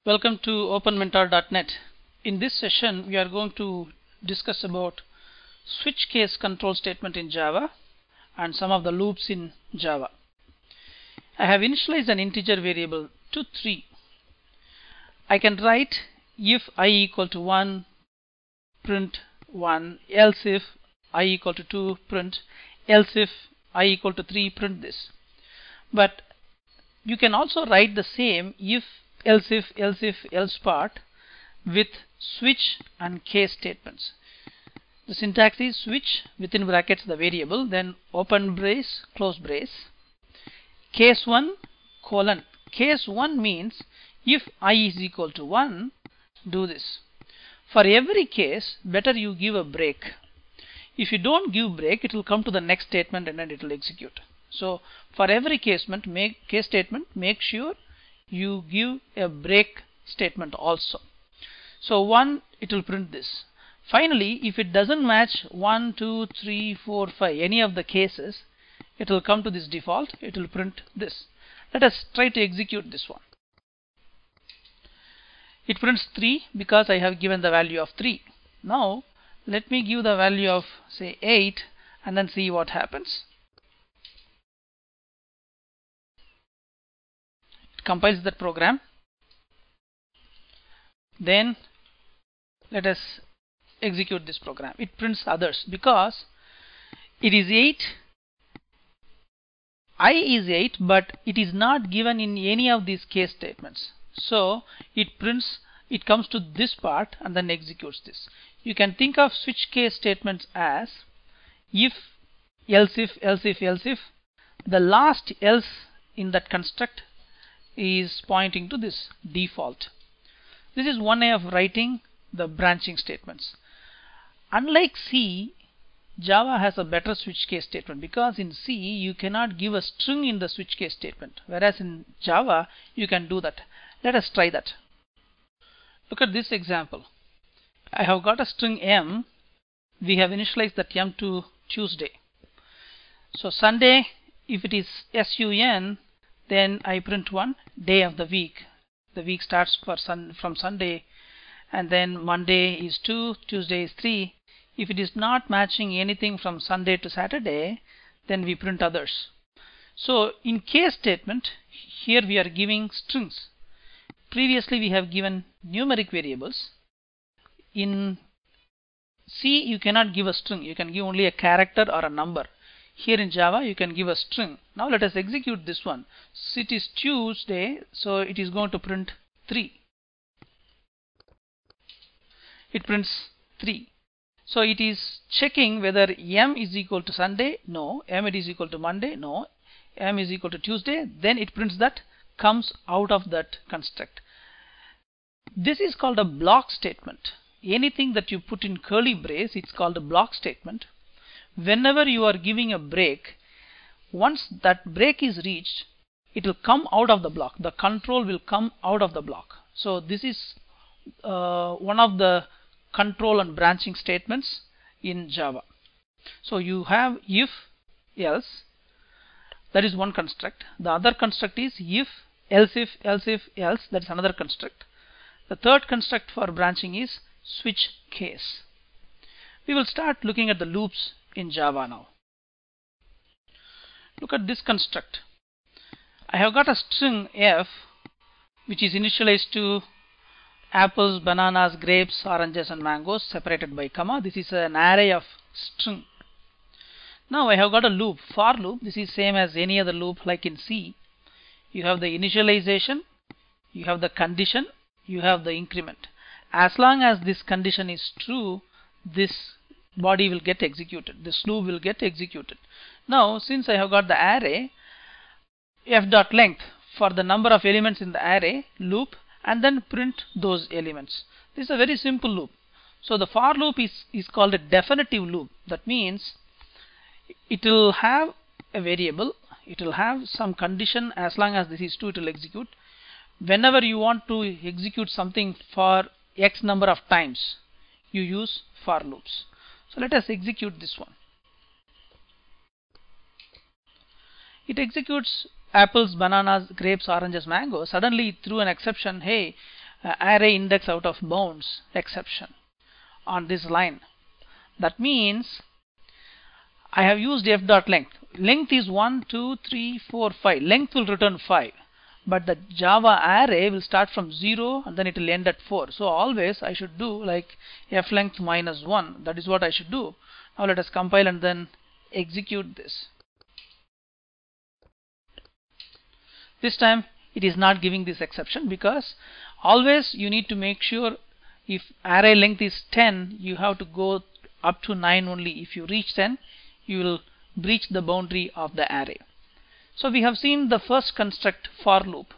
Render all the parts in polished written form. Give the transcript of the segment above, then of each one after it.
Welcome to OpenMentor.net. In this session, we are going to discuss about switch case control statement in Java and some of the loops in Java. I have initialized an integer variable to 3. I can write if I equal to 1, print 1, else if I equal to 2, print, else if I equal to 3, print this. But you can also write the same if else part with switch and case statements. The syntax is switch within brackets the variable, then open brace, close brace, case 1 colon. Case 1 means if I is equal to 1, do this. For every case, better you give a break. If you don't give break, it will come to the next statement and then it will execute. So for every case statement, make sure you give a break statement also. So 1, it will print this. Finally, if it doesn't match 1, 2, 3, 4, 5, any of the cases, it will come to this default, it will print this. Let us try to execute this one. It prints 3 because I have given the value of 3. Now let me give the value of say 8 and then see what happens. It compiles that program. Then let us execute this program. It prints others because it is 8, I is 8, but it is not given in any of these case statements. So it prints, it comes to this part and then executes this. You can think of switch case statements as if, else if, the last else in that construct is pointing to this default. This is one way of writing the branching statements. Unlike C, Java has a better switch case statement because in C you cannot give a string in the switch case statement, whereas in Java you can do that. Let us try that. Look at this example. I have got a string M. We have initialized that M to Tuesday. So Sunday, if it is SUN, then I print 1, day of the week. The week starts from Sunday, and then Monday is 2, Tuesday is 3. If it is not matching anything from Sunday to Saturday, then we print others. So in case statement, here we are giving strings. Previously we have given numeric variables. In C you cannot give a string, you can give only a character or a number. Here in Java you can give a string. Now let us execute this one. So it is Tuesday, so it is going to print 3. It prints 3. So it is checking whether M is equal to Sunday, no. M is equal to Monday, no. M is equal to Tuesday, then it prints that, comes out of that construct. This is called a block statement. Anything that you put in curly brace, it's called a block statement. Whenever you are giving a break, once that break is reached, it will come out of the block. The control will come out of the block. So this is one of the control and branching statements in Java. So you have if, else. That is one construct. The other construct is if, else. That is another construct. The third construct for branching is switch case. We will start looking at the loops in Java now. Look at this construct. I have got a string F which is initialized to apples, bananas, grapes, oranges and mangoes separated by comma. This is an array of string. Now I have got a loop, for loop. This is same as any other loop like in C. You have the initialization, you have the condition, you have the increment. As long as this condition is true, this body will get executed, this loop will get executed. Now since I have got the array, f.length for the number of elements in the array, loop, and then print those elements. This is a very simple loop. So the for loop is called a definitive loop. That means it will have a variable, it will have some condition. As long as this is true, it will execute. Whenever you want to execute something for X number of times, you use for loops. So let us execute this one. It executes apples, bananas, grapes, oranges, mango. Suddenly it threw an exception. Hey, array index out of bounds exception on this line. That means I have used f dot length. Length is 1, 2, 3, 4, 5. Length will return 5. But the Java array will start from 0 and then it will end at 4. So always I should do like f length minus 1. That is what I should do. Now let us compile and then execute this. This time it is not giving this exception, because always you need to make sure if array length is 10, you have to go up to 9 only. If you reach 10, you will breach the boundary of the array. So we have seen the first construct for loop.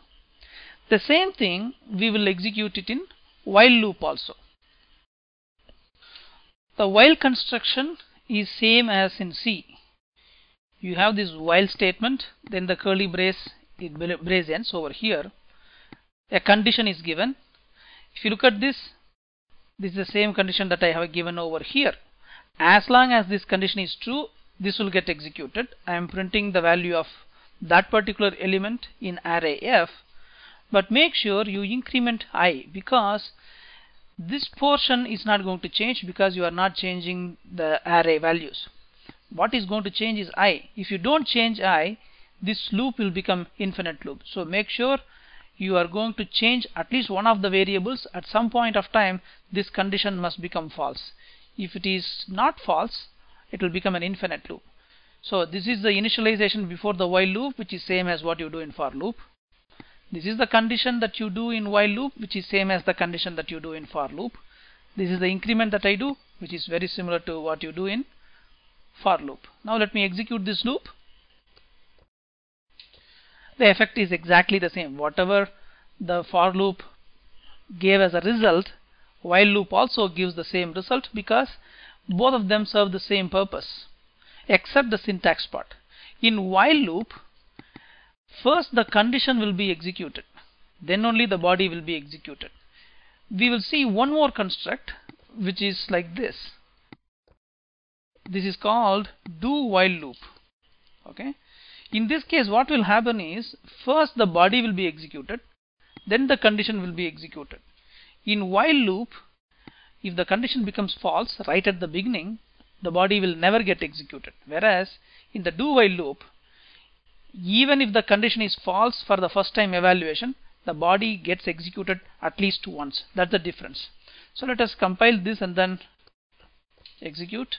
The same thing we will execute it in while loop also. The while construction is same as in C. You have this while statement, then the curly brace ends over here. A condition is given. If you look at this is the same condition that I have given over here. As long as this condition is true, this will get executed. I am printing the value of that particular element in array f, but make sure you increment I, because this portion is not going to change because you are not changing the array values. What is going to change is I. If you don't change I, this loop will become infinite loop. So make sure you are going to change at least one of the variables. At some point of time, this condition must become false. If it is not false, it will become an infinite loop. So this is the initialization before the while loop, which is same as what you do in for loop. This is the condition that you do in while loop, which is same as the condition that you do in for loop. This is the increment that I do, which is very similar to what you do in for loop. Now let me execute this loop. The effect is exactly the same. Whatever the for loop gave as a result, while loop also gives the same result, because both of them serve the same purpose, except the syntax part. In while loop, first the condition will be executed, then only the body will be executed. We will see one more construct which is like this. This is called do while loop. Okay. In this case, what will happen is, first the body will be executed, then the condition will be executed. In while loop, if the condition becomes false right at the beginning, the body will never get executed. Whereas in the do while loop, even if the condition is false for the first time evaluation, the body gets executed at least once. That's the difference. So let us compile this and then execute.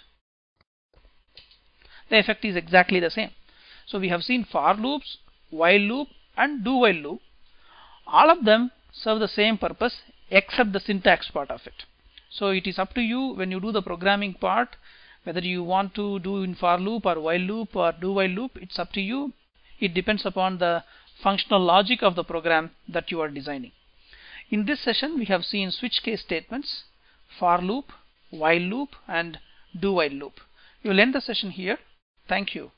The effect is exactly the same. So we have seen for loops, while loop and do while loop. All of them serve the same purpose except the syntax part of it. So it is up to you when you do the programming part, whether you want to do in for loop or while loop or do while loop. It's up to you. It depends upon the functional logic of the program that you are designing. In this session, we have seen switch case statements, for loop, while loop and do while loop. We will end the session here. Thank you.